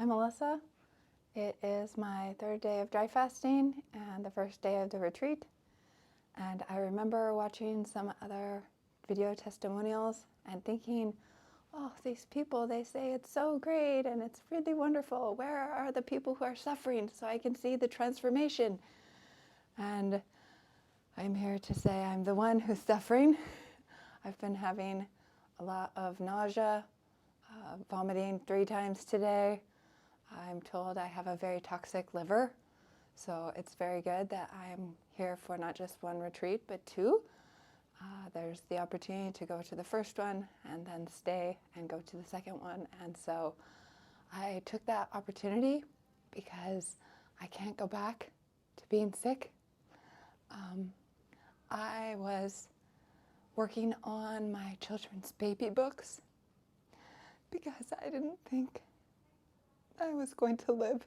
I'm Alissa. It is my third day of dry fasting and the first day of the retreat. And I remember watching some other video testimonials and thinking, oh, these people, they say it's so great and it's really wonderful. Where are the people who are suffering so I can see the transformation? And I'm here to say I'm the one who's suffering. I've been having a lot of nausea, vomiting 3 times today. I'm told I have a very toxic liver, so it's very good that I'm here for not just one retreat, but 2. There's the opportunity to go to the first one and then stay and go to the second one. And so I took that opportunity because I can't go back to being sick. I was working on my children's baby books because I didn't think I was going to live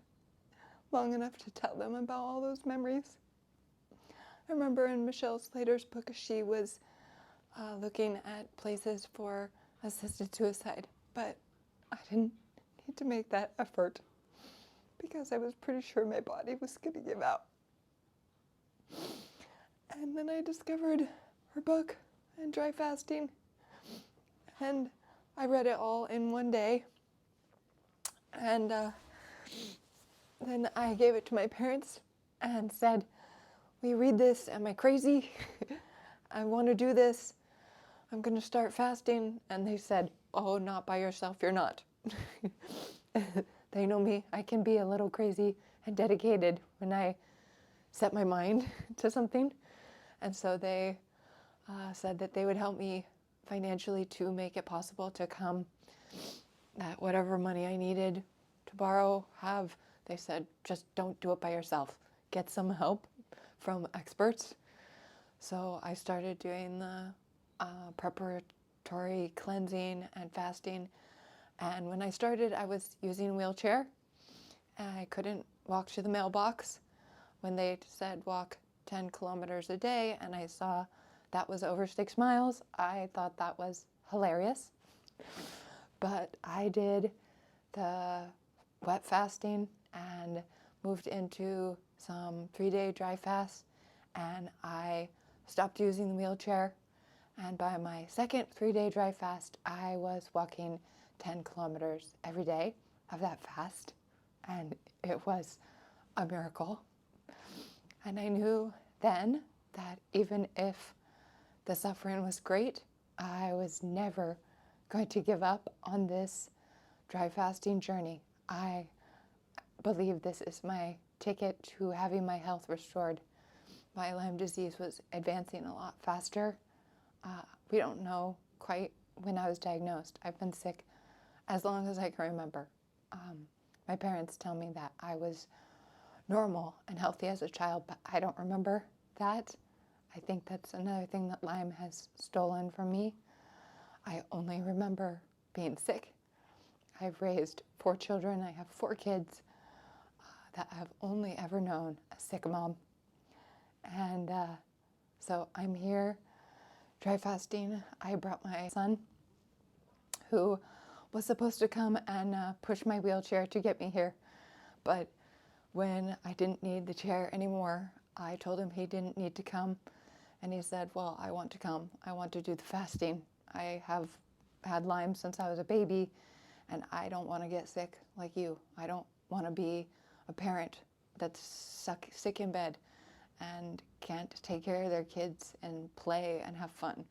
long enough to tell them about all those memories. I remember in Michelle Slater's book, she was looking at places for assisted suicide, but I didn't need to make that effort because I was pretty sure my body was going to give out. And then I discovered her book and dry fasting, and I read it all in one day. And then I gave it to my parents and said, will you read this? Am I crazy? I want to do this. I'm going to start fasting. And they said, oh, not by yourself. You're not. They know me. I can be a little crazy and dedicated when I set my mind to something. And so they said that they would help me financially to make it possible to come, that whatever money I needed to borrow, they said, just don't do it by yourself. Get some help from experts. So I started doing the preparatory cleansing and fasting. And when I started, I was using a wheelchair. I couldn't walk to the mailbox. When they said walk 10 kilometers a day, and I saw that was over 6 miles, I thought that was hilarious. But I did the wet fasting and moved into some 3-day dry fast, and I stopped using the wheelchair. And by my second 3-day dry fast, I was walking 10 kilometers every day of that fast, and it was a miracle. And I knew then that even if the suffering was great, I was never going to give up on this dry fasting journey. I believe this is my ticket to having my health restored. My Lyme disease was advancing a lot faster. We don't know quite when I was diagnosed. I've been sick as long as I can remember. My parents tell me that I was normal and healthy as a child, but I don't remember that. I think that's another thing that Lyme has stolen from me. I only remember being sick. I've raised 4 children. I have 4 kids that have only ever known a sick mom. And so I'm here dry fasting. I brought my son, who was supposed to come and push my wheelchair to get me here. But when I didn't need the chair anymore, I told him he didn't need to come. And he said, well, I want to come. I want to do the fasting. I have had Lyme since I was a baby, and I don't want to get sick like you. I don't want to be a parent that's sick in bed and can't take care of their kids and play and have fun.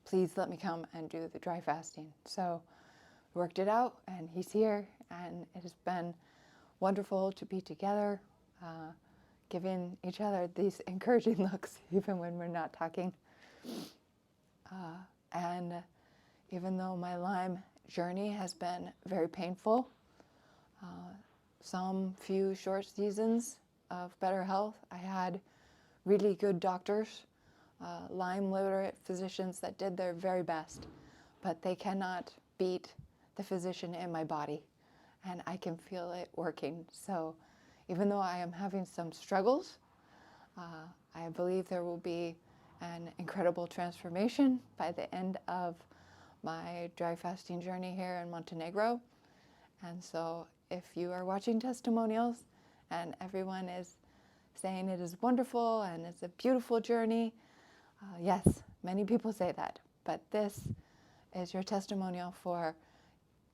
Please let me come and do the dry fasting. So we worked it out, and he's here, and it has been wonderful to be together, giving each other these encouraging looks even when we're not talking. And even though my Lyme journey has been very painful, some few short seasons of better health, I had really good doctors, Lyme literate physicians that did their very best, but they cannot beat the physician in my body, and I can feel it working. So even though I am having some struggles, I believe there will be an incredible transformation by the end of my dry fasting journey here in Montenegro. And so if you are watching testimonials and everyone is saying it is wonderful and it's a beautiful journey, yes, many people say that, but this is your testimonial for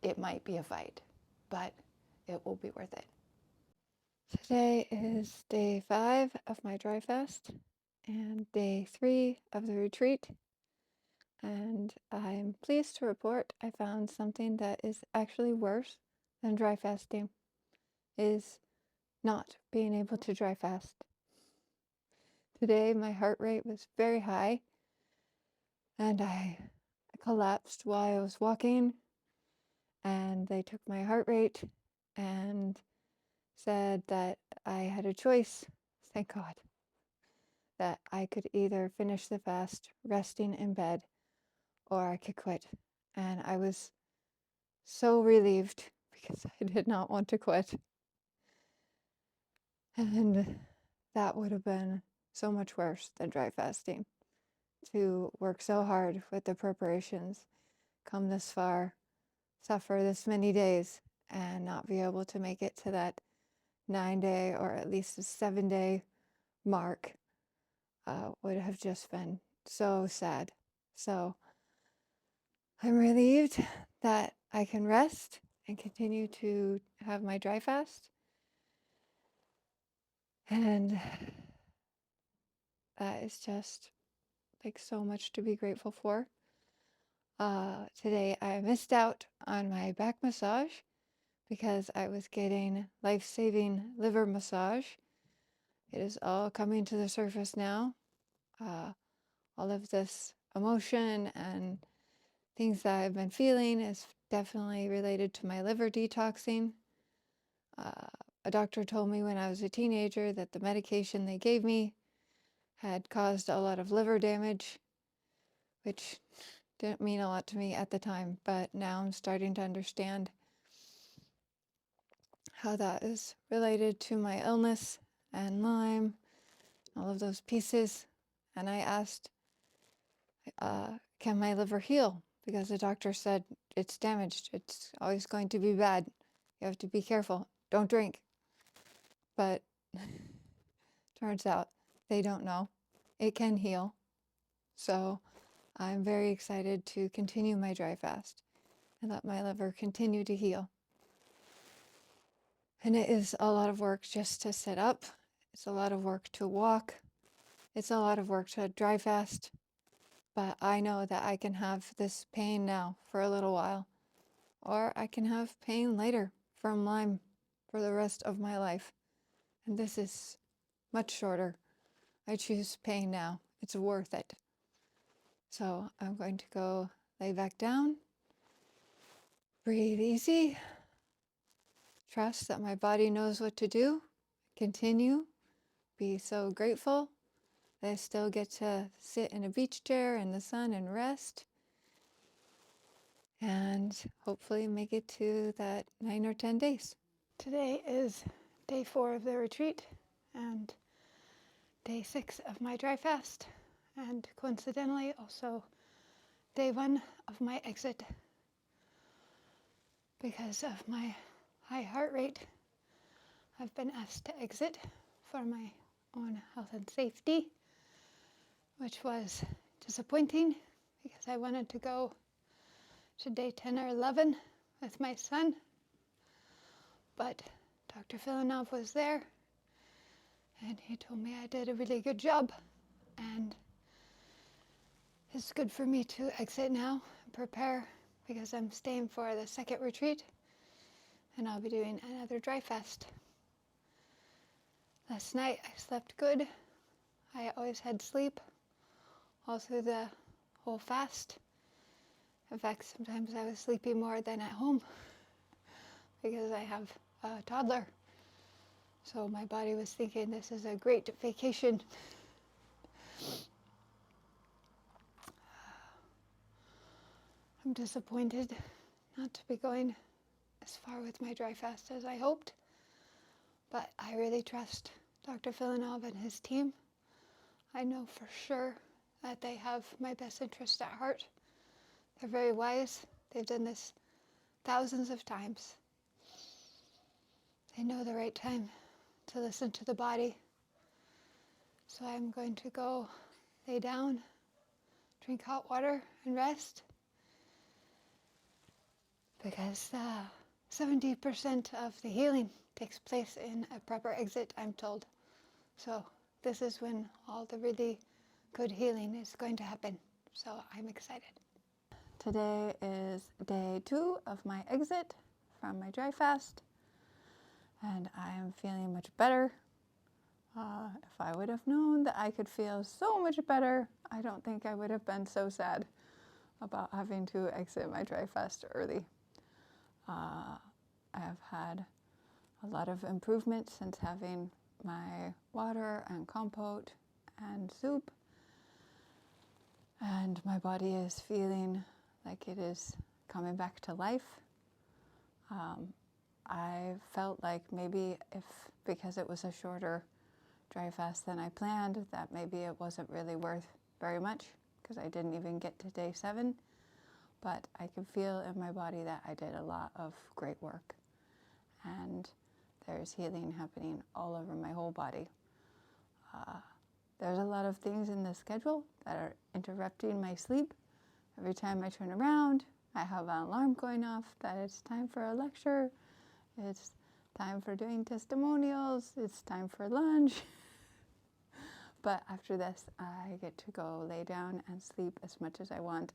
it might be a fight, but it will be worth it. Today is day 5 of my dry fast and day 3 of the retreat. And I'm pleased to report I found something that is actually worse than dry fasting, is not being able to dry fast. Today my heart rate was very high and I collapsed while I was walking, and they took my heart rate and said that I had a choice, thank God, that I could either finish the fast resting in bed or I could quit. And I was so relieved because I did not want to quit. And that would have been so much worse than dry fasting, to work so hard with the preparations, come this far, suffer this many days, and not be able to make it to that 9-day or at least a 7-day mark would have just been so sad. So I'm relieved that I can rest and continue to have my dry fast. And that is just like so much to be grateful for. Today I missed out on my back massage because I was getting life-saving liver massage. It is all coming to the surface now. All of this emotion and things that I've been feeling is definitely related to my liver detoxing. A doctor told me when I was a teenager that the medication they gave me had caused a lot of liver damage, which didn't mean a lot to me at the time, but now I'm starting to understand how that is related to my illness and Lyme, all of those pieces. And I asked, can my liver heal? Because the doctor said it's damaged. It's always going to be bad. You have to be careful. Don't drink. But turns out they don't know. It can heal. So I'm very excited to continue my dry fast and let my liver continue to heal. And it is a lot of work just to sit up. It's a lot of work to walk. It's a lot of work to dry fast. But I know that I can have this pain now for a little while, or I can have pain later from Lyme for the rest of my life. And this is much shorter. I choose pain now. It's worth it. So I'm going to go lay back down, breathe easy, trust that my body knows what to do, continue, be so grateful that I still get to sit in a beach chair in the sun and rest, and hopefully make it to that 9 or 10 days. Today is day 4 of the retreat and day 6 of my dry fast, and coincidentally also day 1 of my exit. Because of my high heart rate, I've been asked to exit for my own health and safety, which was disappointing because I wanted to go to day 10 or 11 with my son. But Dr. Filonov was there and he told me I did a really good job, and it's good for me to exit now and prepare, because I'm staying for the second retreat and I'll be doing another dry fast. Last night I slept good. I always had sleep all through the whole fast. In fact, sometimes I was sleeping more than at home because I have a toddler. So my body was thinking this is a great vacation. I'm disappointed not to be going as far with my dry fast as I hoped, but I really trust Dr. Filonov and his team. I know for sure that they have my best interest at heart. They're very wise. They've done this thousands of times. I know the right time to listen to the body. So I'm going to go lay down, drink hot water, and rest. Because 70% of the healing takes place in a proper exit, I'm told. So this is when all the really good healing is going to happen. So I'm excited. Today is day 2 of my exit from my dry fast, and I am feeling much better. If I would have known that I could feel so much better, I don't think I would have been so sad about having to exit my dry fast early. I have had a lot of improvement since having my water and compote and soup, and my body is feeling like it is coming back to life. I felt like maybe because it was a shorter dry fast than I planned, that maybe it wasn't really worth very much because I didn't even get to day 7. But I could feel in my body that I did a lot of great work, and there's healing happening all over my whole body. There's a lot of things in the schedule that are interrupting my sleep. Every time I turn around, I have an alarm going off that it's time for a lecture, it's time for doing testimonials, it's time for lunch. But after this, I get to go lay down and sleep as much as I want.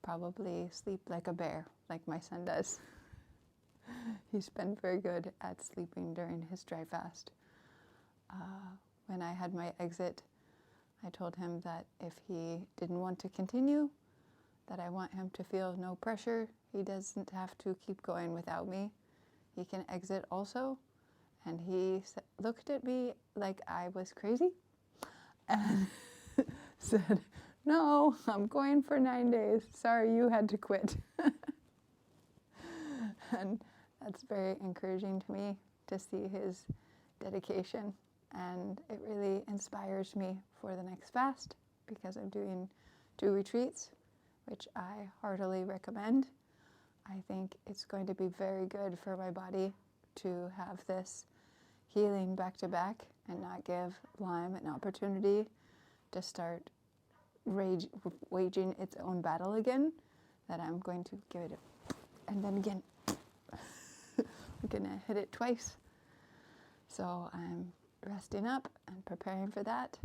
Probably sleep like a bear, like my son does. He's been very good at sleeping during his dry fast. When I had my exit, I told him that if he didn't want to continue, that I want him to feel no pressure. He doesn't have to keep going without me. He can exit also. And he looked at me like I was crazy and said, "No, I'm going for 9 days. Sorry, you had to quit." And that's very encouraging to me to see his dedication. And it really inspires me for the next fast, because I'm doing 2 retreats, which I heartily recommend. I think it's going to be very good for my body to have this healing back to back and not give Lyme an opportunity to start waging its own battle again, that I'm going to give it and then again. I'm going to hit it twice. So I'm resting up and preparing for that,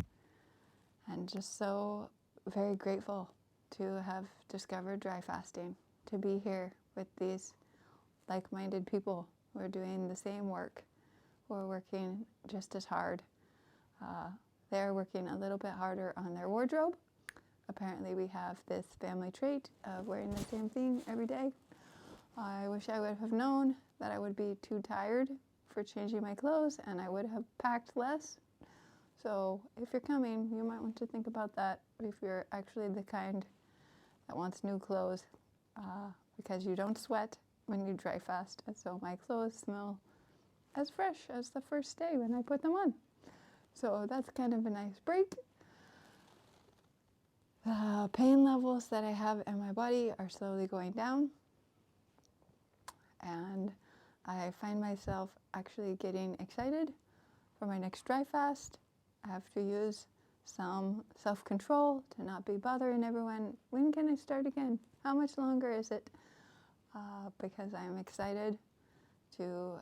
and just so very grateful to have discovered dry fasting, to be here with these like-minded people who are doing the same work, who are working just as hard. They're working a little bit harder on their wardrobe. Apparently we have this family trait of wearing the same thing every day. I wish I would have known that I would be too tired for changing my clothes, and I would have packed less. So if you're coming, you might want to think about that if you're actually the kind that wants new clothes, because you don't sweat when you dry fast. And so my clothes smell as fresh as the first day when I put them on. So that's kind of a nice break. The pain levels that I have in my body are slowly going down, and I find myself actually getting excited for my next dry fast. I have to use some self-control to not be bothering everyone. When can I start again? How much longer is it? Because I'm excited to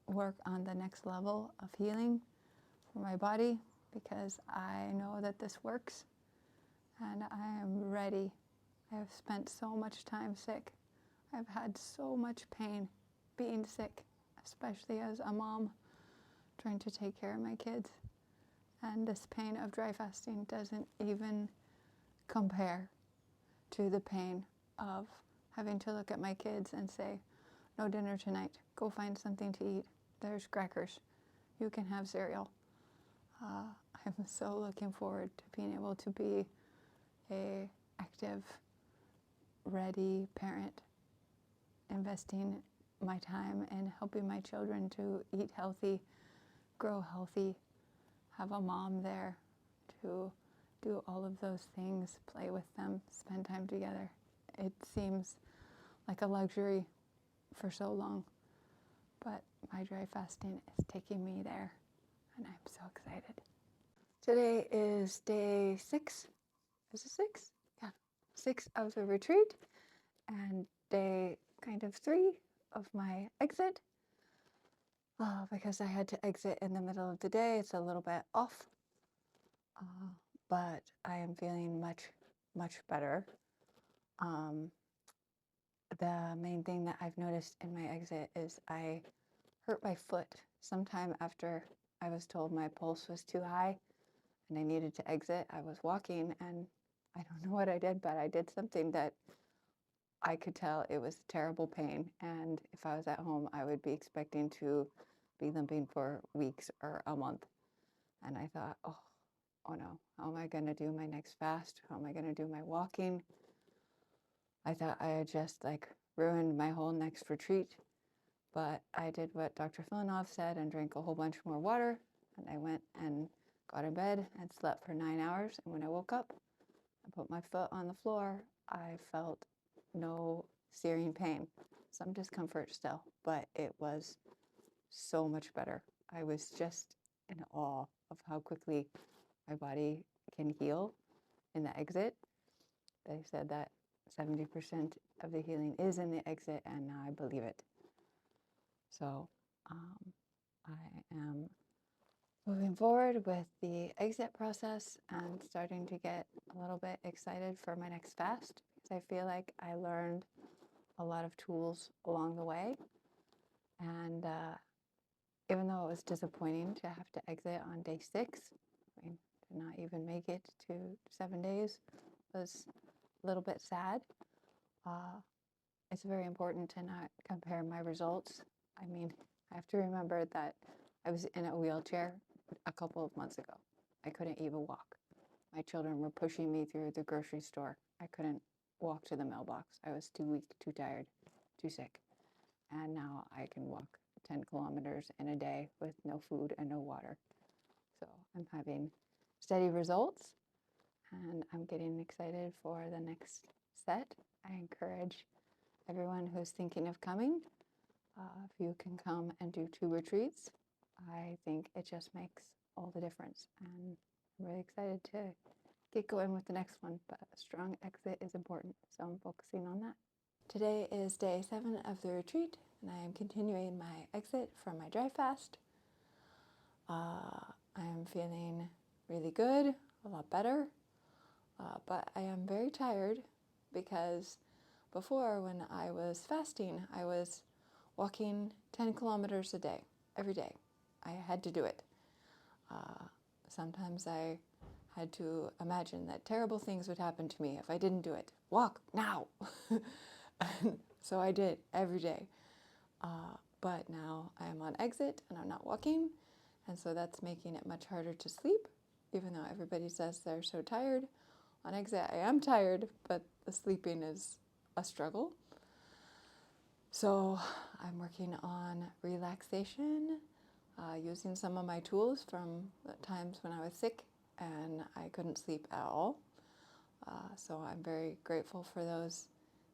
work on the next level of healing for my body, because I know that this works and I am ready. I have spent so much time sick. I've had so much pain being sick, especially as a mom trying to take care of my kids. And this pain of dry fasting doesn't even compare to the pain of having to look at my kids and say, "No dinner tonight. Go find something to eat. There's crackers. You can have cereal." I'm so looking forward to being able to be a active, ready parent, investing my time in helping my children to eat healthy, grow healthy, have a mom there to do all of those things, play with them, spend time together. It seems like a luxury for so long, but my dry fasting is taking me there, and I'm so excited. Today is day 6. Is it 6? Yeah, 6 of the retreat, and day kind of 3 of my exit. Because I had to exit in the middle of the day, it's a little bit off, but I am feeling much, much better. The main thing that I've noticed in my exit is I hurt my foot sometime after I was told my pulse was too high and I needed to exit. I was walking, and I don't know what I did, but I did something that I could tell it was terrible pain. And if I was at home, I would be expecting to be limping for weeks or a month. And I thought, oh no, how am I going to do my next fast? How am I going to do my walking? I thought I had just ruined my whole next retreat, but I did what Dr. Filonov said and drank a whole bunch more water, and I went and got in bed and slept for 9 hours, and when I woke up and put my foot on the floor, I felt no searing pain, some discomfort still, but it was so much better. I was just in awe of how quickly my body can heal in the exit. They said that 70% of the healing is in the exit, and now I believe it. So I am moving forward with the exit process and starting to get a little bit excited for my next fast, because I feel like I learned a lot of tools along the way. And even though it was disappointing to have to exit on day 6, I mean, to not even make it to 7 days was a little bit sad. It's very important to not compare my results. I mean, I have to remember that I was in a wheelchair a couple of months ago. I couldn't even walk. My children were pushing me through the grocery store. I couldn't walk to the mailbox. I was too weak, too tired, too sick. And now I can walk 10 kilometers in a day with no food and no water. So I'm having steady results, and I'm getting excited for the next set. I encourage everyone who's thinking of coming, if you can come and do 2 retreats, I think it just makes all the difference. And I'm really excited to get going with the next one, but a strong exit is important, so I'm focusing on that. Today is day 7 of the retreat, and I am continuing my exit from my dry fast. I am feeling really good, a lot better, but I am very tired because before, when I was fasting, I was walking 10 kilometers a day, every day. I had to do it. Sometimes I had to imagine that terrible things would happen to me if I didn't do it. Walk now! So I did every day. But now I am on exit and I'm not walking, and so that's making it much harder to sleep, even though everybody says they're so tired. On exit, I am tired, but the sleeping is a struggle. So I'm working on relaxation, using some of my tools from the times when I was sick and I couldn't sleep at all. So I'm very grateful for those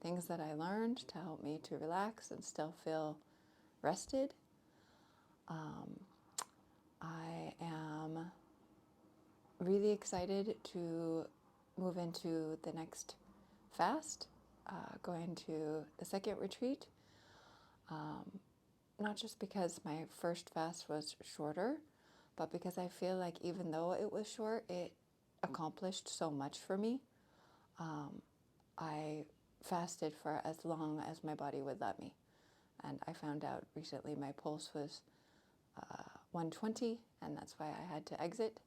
things that I learned to help me to relax and still feel rested. I am really excited to move into the next fast, going to the second retreat. Not just because my first fast was shorter, but because I feel like even though it was short, it accomplished so much for me. I fasted for as long as my body would let me. And I found out recently my pulse was 120, and that's why I had to exit.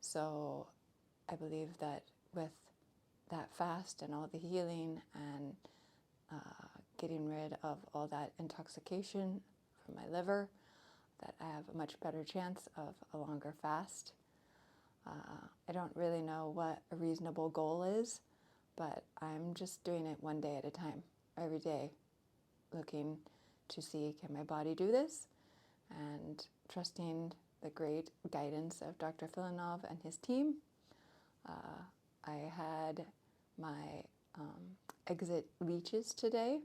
So I believe that with that fast and all the healing and getting rid of all that intoxication from my liver, that I have a much better chance of a longer fast. I don't really know what a reasonable goal is, but I'm just doing it one day at a time, every day, looking to see, can my body do this? And trusting the great guidance of Dr. Filonov and his team. I had my exit leeches today,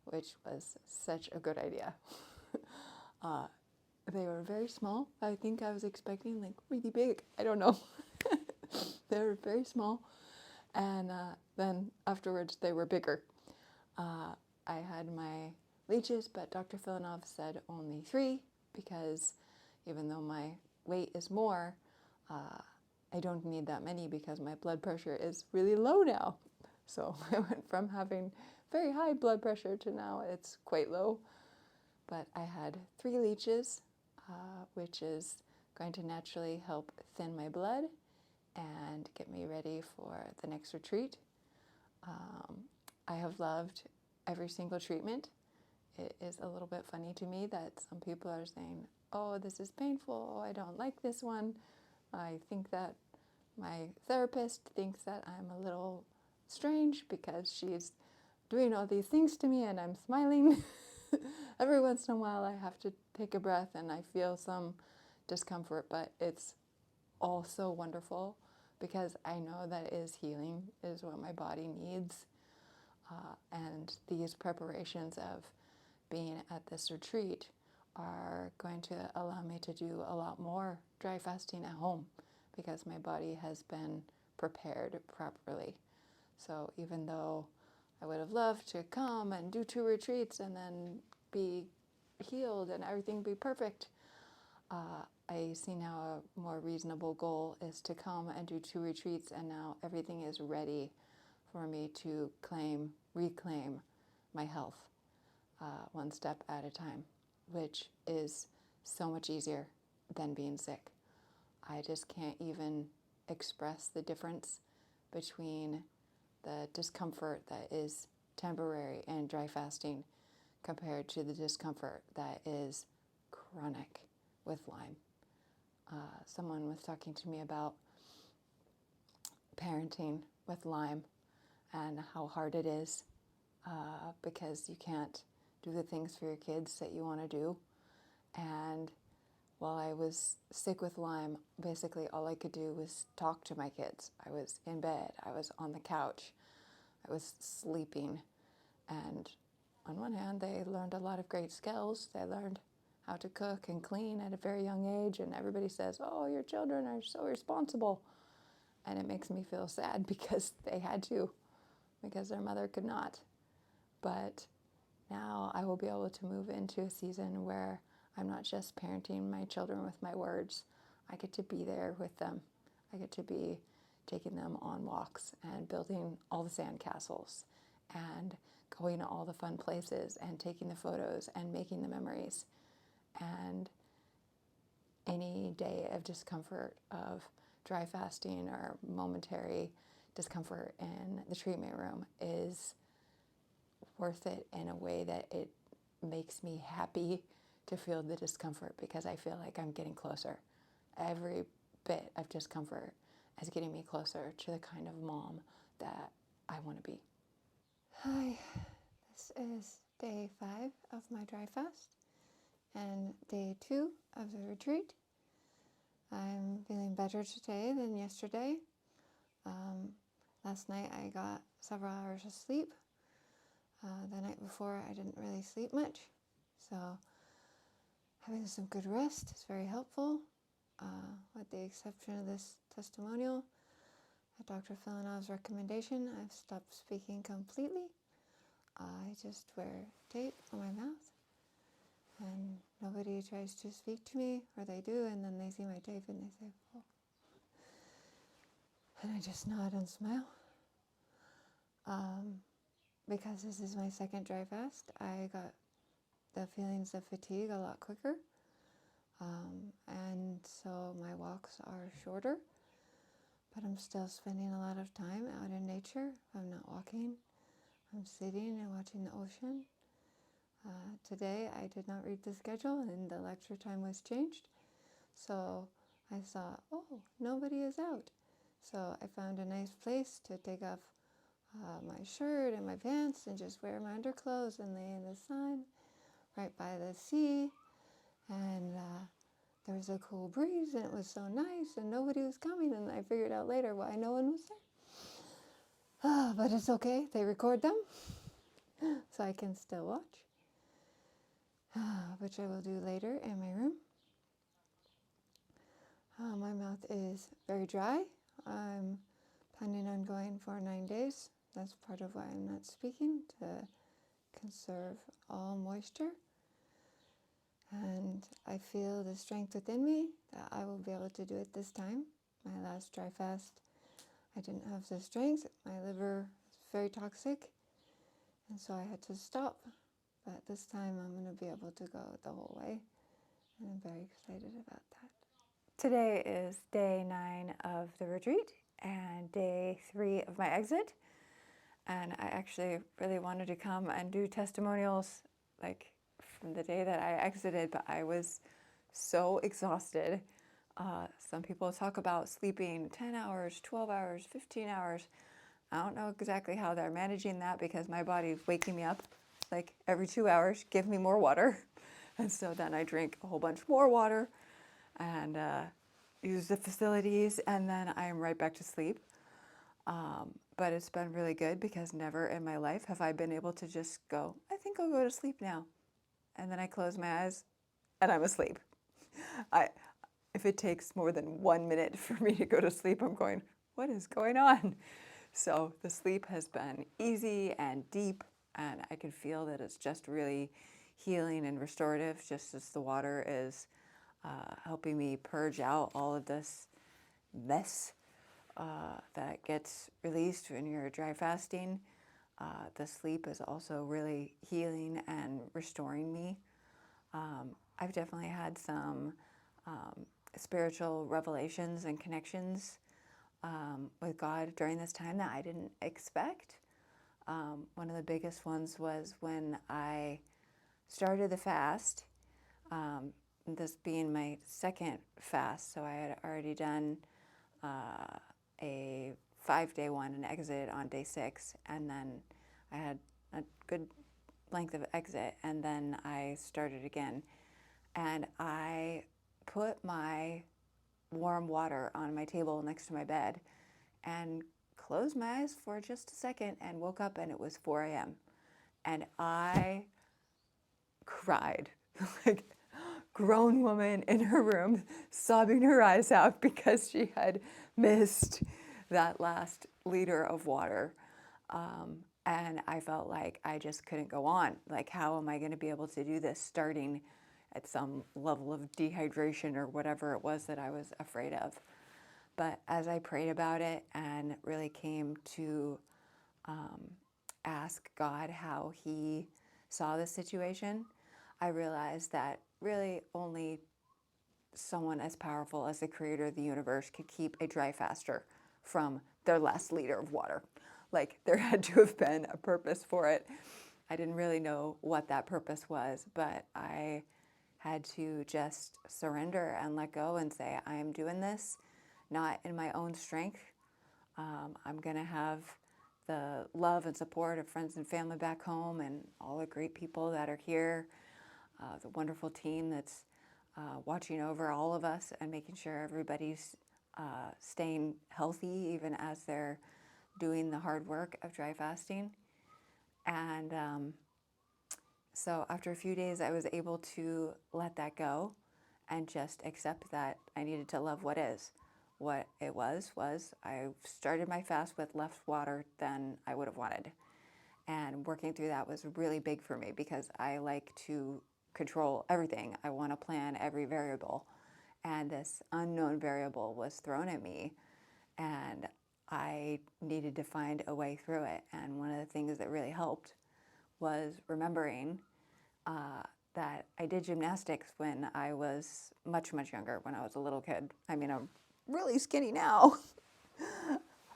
which was such a good idea. They were very small. I think I was expecting like really big. I don't know. They were very small. And then afterwards they were bigger. I had my leeches, but Dr. Filonov said only 3 because even though my weight is more, I don't need that many because my blood pressure is really low now. So I went from having very high blood pressure to now it's quite low. But I had 3 leeches, which is going to naturally help thin my blood and get me ready for the next retreat. I have loved every single treatment. It is a little bit funny to me that some people are saying, oh, this is painful, oh, I don't like this one. I think that my therapist thinks that I'm a little strange because she's doing all these things to me and I'm smiling. Every once in a while I have to take a breath and I feel some discomfort, but it's all so wonderful because I know that healing is what my body needs. And these preparations of being at this retreat are going to allow me to do a lot more dry fasting at home because my body has been prepared properly. So even though I would have loved to come and do 2 retreats and then be healed and everything be perfect, I see now a more reasonable goal is to come and do 2 retreats, and now everything is ready for me to reclaim my health one step at a time, which is so much easier than being sick. I just can't even express the difference between the discomfort that is temporary in dry fasting compared to the discomfort that is chronic with Lyme. Someone was talking to me about parenting with Lyme and how hard it is because you can't do the things for your kids that you want to do. And while I was sick with Lyme, basically all I could do was talk to my kids. I was in bed, I was on the couch, I was sleeping. And on one hand, they learned a lot of great skills. They learned how to cook and clean at a very young age. And everybody says, oh, your children are so responsible. And it makes me feel sad because they had to, because their mother could not. But now I will be able to move into a season where I'm not just parenting my children with my words. I get to be there with them. I get to be taking them on walks and building all the sandcastles and going to all the fun places and taking the photos and making the memories. And any day of discomfort of dry fasting or momentary discomfort in the treatment room is worth it in a way that it makes me happy to feel the discomfort because I feel like I'm getting closer. Every bit of discomfort is getting me closer to the kind of mom that I want to be. Hi, this is day 5 of my dry fast and day 2 of the retreat. I'm feeling better today than yesterday. Last night I got several hours of sleep. The night before I didn't really sleep much, so having some good rest is very helpful. With the exception of this testimonial, at Dr. Filonov's recommendation, I've stopped speaking completely. I just wear tape on my mouth, and nobody tries to speak to me, or they do, and then they see my tape and they say, oh. And I just nod and smile. Because this is my second dry fast, I got the feelings of fatigue a lot quicker. And so my walks are shorter, but I'm still spending a lot of time out in nature. I'm not walking, I'm sitting and watching the ocean. Today I did not read the schedule and the lecture time was changed. So I saw, oh, nobody is out. So I found a nice place to take off my shirt and my pants and just wear my underclothes and lay in the sun right by the sea. And there was a cool breeze and it was so nice and nobody was coming, and I figured out later why no one was there. But it's okay, they record them. so I can still watch, which I will do later in my room. My mouth is very dry. I'm planning on going for 9 days. That's part of why I'm not speaking, to conserve all moisture. And I feel the strength within me that I will be able to do it this time. My last dry fast, I didn't have the strength. My liver is very toxic, and so I had to stop. But this time I'm going to be able to go the whole way, and I'm very excited about that. Today is day 9 of the retreat and day 3 of my exit. And I actually really wanted to come and do testimonials like from the day that I exited, but I was so exhausted. Some people talk about sleeping 10 hours, 12 hours, 15 hours. I don't know exactly how they're managing that because my body is waking me up like every 2 hours, give me more water. And so then I drink a whole bunch more water and use the facilities, and then I'm right back to sleep. But it's been really good because never in my life have I been able to just go, I think I'll go to sleep now. And then I close my eyes and I'm asleep. If it takes more than 1 minute for me to go to sleep, I'm going, what is going on? So the sleep has been easy and deep, and I can feel that it's just really healing and restorative, just as the water is helping me purge out all of this mess that gets released when you're dry fasting. The sleep is also really healing and restoring me. I've definitely had some spiritual revelations and connections with God during this time that I didn't expect. One of the biggest ones was when I started the fast, this being my second fast, so I had already done a 5-day one and exit on day 6, and then I had a good length of exit, and then I started again. And I put my warm water on my table next to my bed and closed my eyes for just a second and woke up, and it was 4 a.m. And I cried like grown woman in her room, sobbing her eyes out because she had missed that last liter of water. And I felt like I just couldn't go on. Like, how am I going to be able to do this starting at some level of dehydration or whatever it was that I was afraid of? But as I prayed about it and really came to ask God how He saw the situation, I realized that really only someone as powerful as the creator of the universe could keep a dry faster from their last liter of water. Like, there had to have been a purpose for it. I didn't really know what that purpose was, but I had to just surrender and let go and say, I am doing this not in my own strength. I'm going to have the love and support of friends and family back home and all the great people that are here, the wonderful team that's watching over all of us and making sure everybody's staying healthy even as they're doing the hard work of dry fasting. And so after a few days, I was able to let that go and just accept that I needed to love what is. What it was I started my fast with less water than I would have wanted. And working through that was really big for me because I like to control everything. I want to plan every variable. And this unknown variable was thrown at me, and I needed to find a way through it. And one of the things that really helped was remembering that I did gymnastics when I was much, much younger, when I was a little kid. I mean, I'm really skinny now.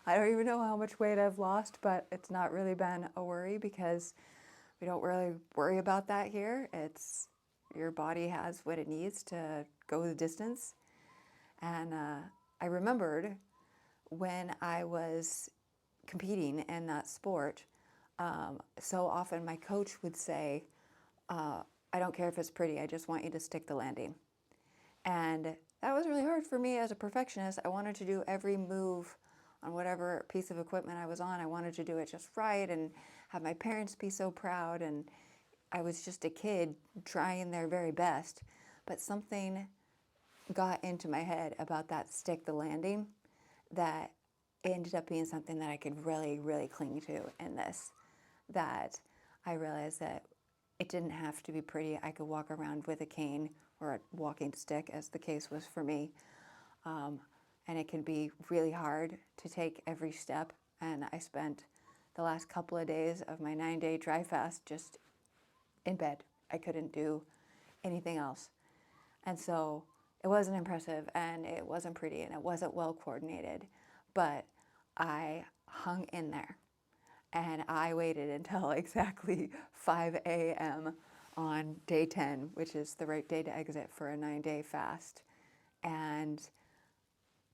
I don't even know how much weight I've lost, but it's not really been a worry because we don't really worry about that here. It's your body has what it needs to go the distance. And I remembered when I was competing in that sport, so often my coach would say, I don't care if it's pretty, I just want you to stick the landing. And that was really hard for me as a perfectionist. I wanted to do every move on whatever piece of equipment I was on. I wanted to do it just right and have my parents be so proud, and I was just a kid trying their very best. But something got into my head about that stick the landing that ended up being something that I could really, really cling to in this. That I realized that it didn't have to be pretty. I could walk around with a cane or a walking stick, as the case was for me. And it can be really hard to take every step. And I spent the last couple of days of my 9-day dry fast just in bed. I couldn't do anything else. And so it wasn't impressive, and it wasn't pretty, and it wasn't well coordinated. But I hung in there. And I waited until exactly 5 a.m. on day 10, which is the right day to exit for a 9-day fast. And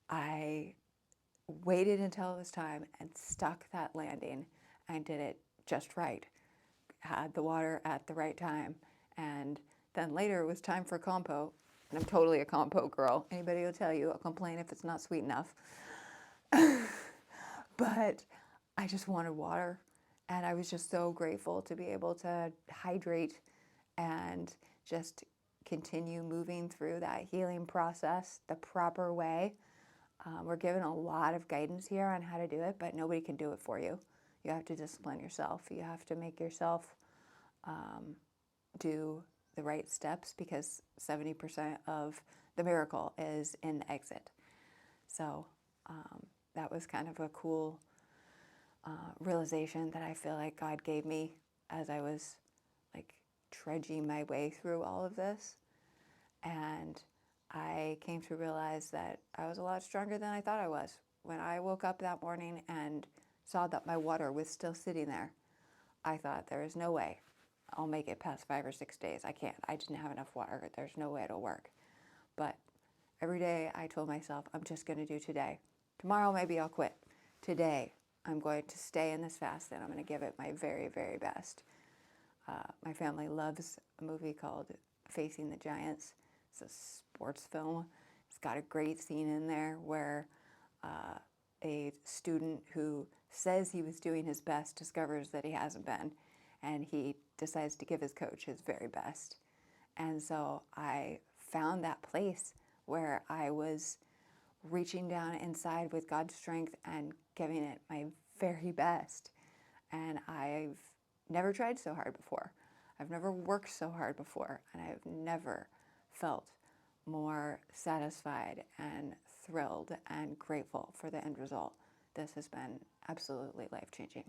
I waited until it was time and stuck that landing and did it just right. Had the water at the right time. And then later it was time for compo. And I'm totally a compo girl. Anybody will tell you, I'll complain if it's not sweet enough. But I just wanted water, and I was just so grateful to be able to hydrate and just continue moving through that healing process the proper way. We're given a lot of guidance here on how to do it, but nobody can do it for you. You have to discipline yourself. You have to make yourself do the right steps, because 70% of the miracle is in the exit. So that was kind of a cool realization that I feel like God gave me as I was like trudging my way through all of this. And I came to realize that I was a lot stronger than I thought I was. When I woke up that morning and saw that my water was still sitting there, I thought, there is no way I'll make it past 5 or 6 days. I can't. I didn't have enough water. There's no way it'll work. But every day I told myself, I'm just going to do today. Tomorrow maybe I'll quit. Today I'm going to stay in this fast, and I'm going to give it my very, very best. My family loves a movie called Facing the Giants. It's a sports film. It's got a great scene in there where a student who says he was doing his best discovers that he hasn't been, and he decides to give his coach his very best. And so I found that place where I was reaching down inside with God's strength and giving it my very best. And I've never tried so hard before. I've never worked so hard before, and I've never felt more satisfied and thrilled and grateful for the end result. This has been absolutely life-changing.